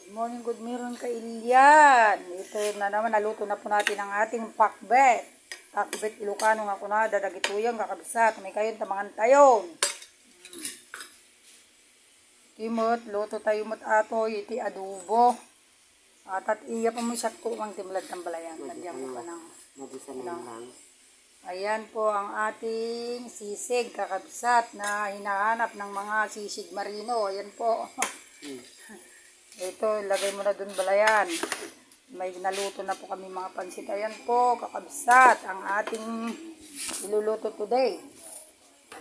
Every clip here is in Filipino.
Good morning ka Ilian. Ito na naman, naluto na po natin ang ating pakbet. Pakbet Ilocano nga kuna, dadagituyang kakabsat. May kayon tamangan tayon. Timot, luto tayo mot ato, iti adobo. At iya pa mo siya ko ang timlad ng balayan. Nagyan mo pa ng Ayan po ang ating sisig kakabsat na hinahanap ng mga sisig marino. Ayan po. Ito, ilagay mo na dun balayan. May naluto na po kami mga pansit. Ayan po, kakabsat, ang ating iluluto today.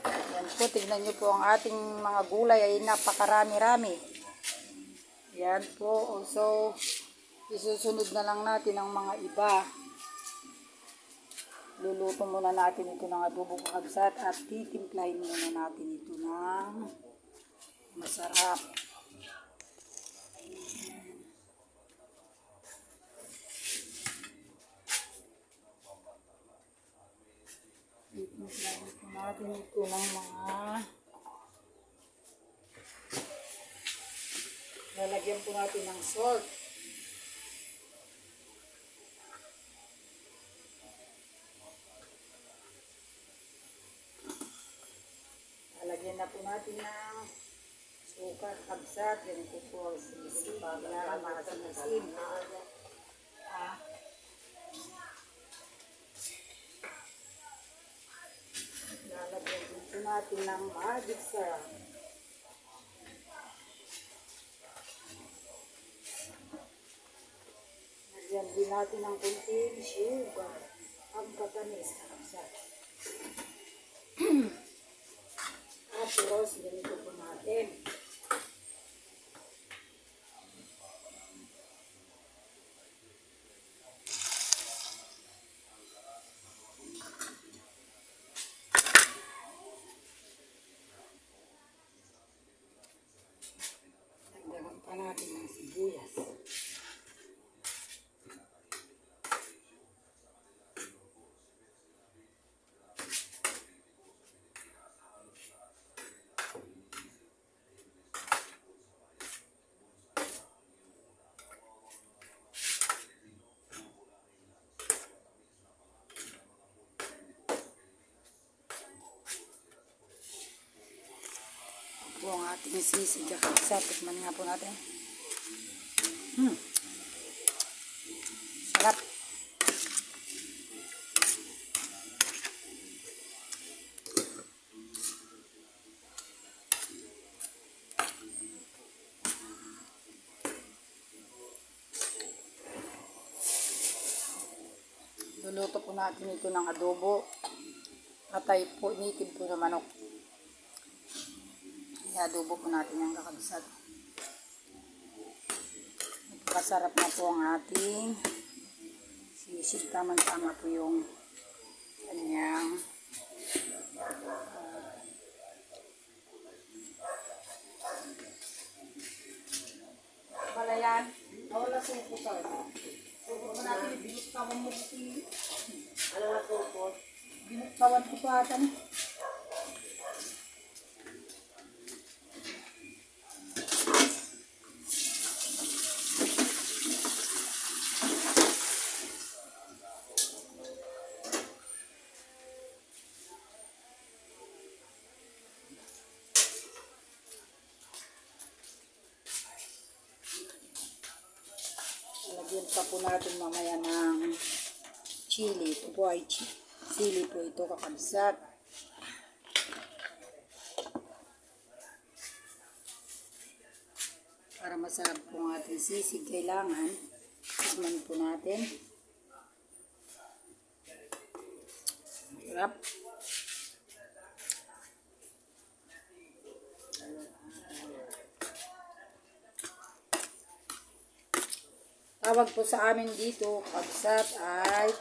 Ayan po, tignan nyo po ang ating mga gulay ay napakarami-rami. Ayan po, so isusunod na lang natin ang mga iba. Luluto muna natin ito ng adobo kakabsat at titimplahin muna natin ito ng masarap. Titimplahin po natin ito ng mga lalagyan po natin ng salt. Lalagyan na po natin ng suka, kabsat, ganito po, sisig, para makasimasim. Lalagyan din po natin ng magic syrup. Lagyan din natin ng kunting sugar, ang katamis, kabsat. Tapos, ganito po natin. Dagdagan pa natin ng sibuyas. Po ang ating sisig kakabsat. Tikman nga po natin. Sarap. Luluto po natin ito ng adobo. Atay po, native po na manok. I-adobo po natin yung kakabsat. Napakasarap na po ang ating sisig. Tama-tama po yung kanyang balayan. Nawala suko tayo. Suko mo natin, binuktawan mo si ano na suko? Binuktawan ko pa ata na. Lagyan pa po natin mamaya ng chili. Ito po ay chili po ito kakabsat. Para masarap po ang ating sisig, kailangan tikman po natin. Sarap. Tawag po sa amin dito, kakabsat, ay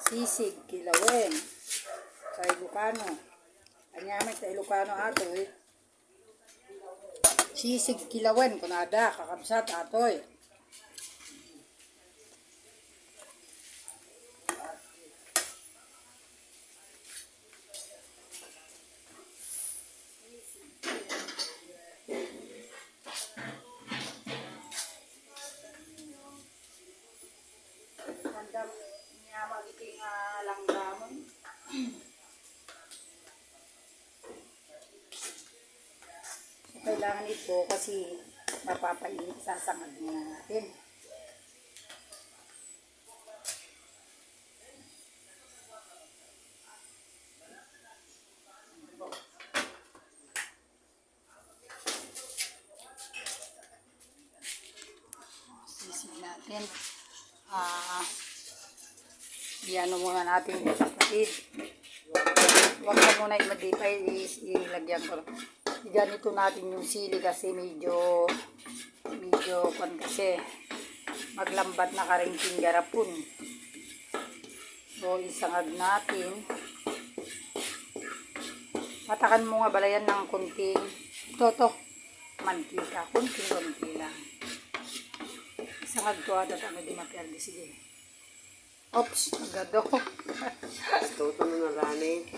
sisig kilawin sa Ilocano. Kanyamin sa Ilocano atoy. Sisig kilawin, kunada, kakabsat atoy. kagiting langgamon. So, kailangan ito kasi mapapainit sa sangag na natin. Sisig natin. Iano muna natin ito kapatid. Huwag na muna i-madipay, ilagyan ko. Ganito natin yung sili kasi medyo kasi maglambat na karingking garapon. So isangag natin. Patakan mo nga balayan ng kunting mantika, kunti lang. Isangag ko at di maperde. Sige. Oops, agado. Toto na narani.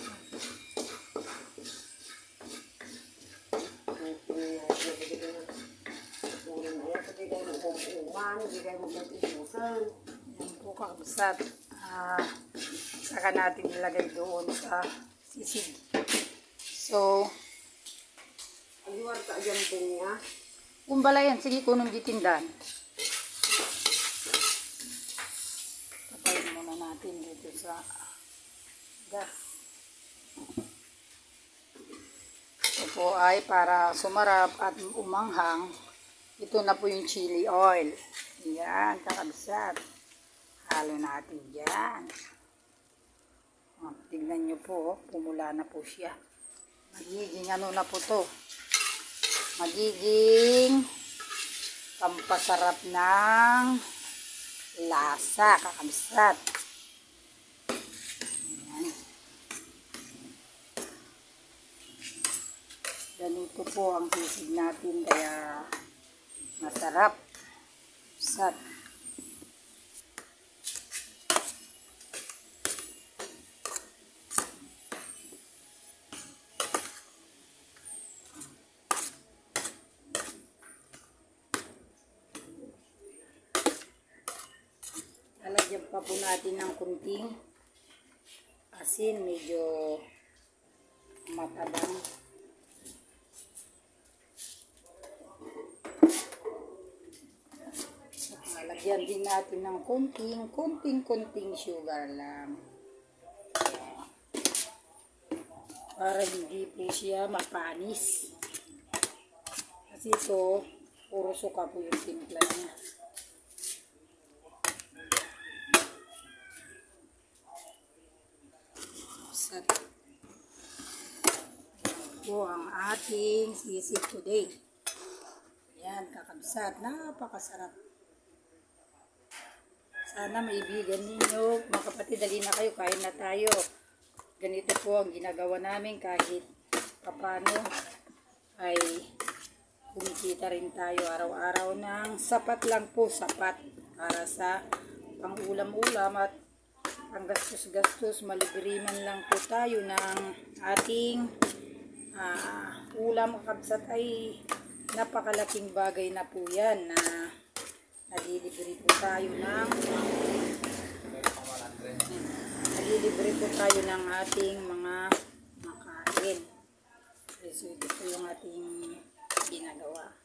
Yan po kakabsat. Saka natin ilagay doon sa sisig. So, Aluar ka dyan po niya. kumbala yan. Sige, kunong gitindan. Patayin muna natin dito sa gas. Ito po ay para sumarap at umanghang. Ito na po yung chili oil. Yan, kakabsat. Halo natin dyan. Tignan nyo po, pumula na po siya. Magiging ano na po to. Magiging pampasarap ng lasa, kakabsat. Yan. Ganito po ang sisig natin, kaya masarap. Sat. Lalagyan pa po natin ng kunting asin, medyo matabang. Lagyan din natin ng kunting sugar lang. Para hindi po siya mapanis. Kasi ito, puro suka po yung timpla niya. Ito ang ating sisig today. Yan, kakabsat. Napakasarap. Sana maibigan ninyo, mga kapatid, dali na kayo, kain na tayo. Ganito po ang ginagawa namin kahit papano ay kumikita rin tayo araw-araw ng sapat lang po, sapat para sa pang-ulam-ulam at panggastos-gastos. Maliberiman lang po tayo ng ating ulam, kakabsat. Ay napakalaking bagay na po yan na nalilibre po tayo ng ating mga makain. So ito po yung ating ginagawa.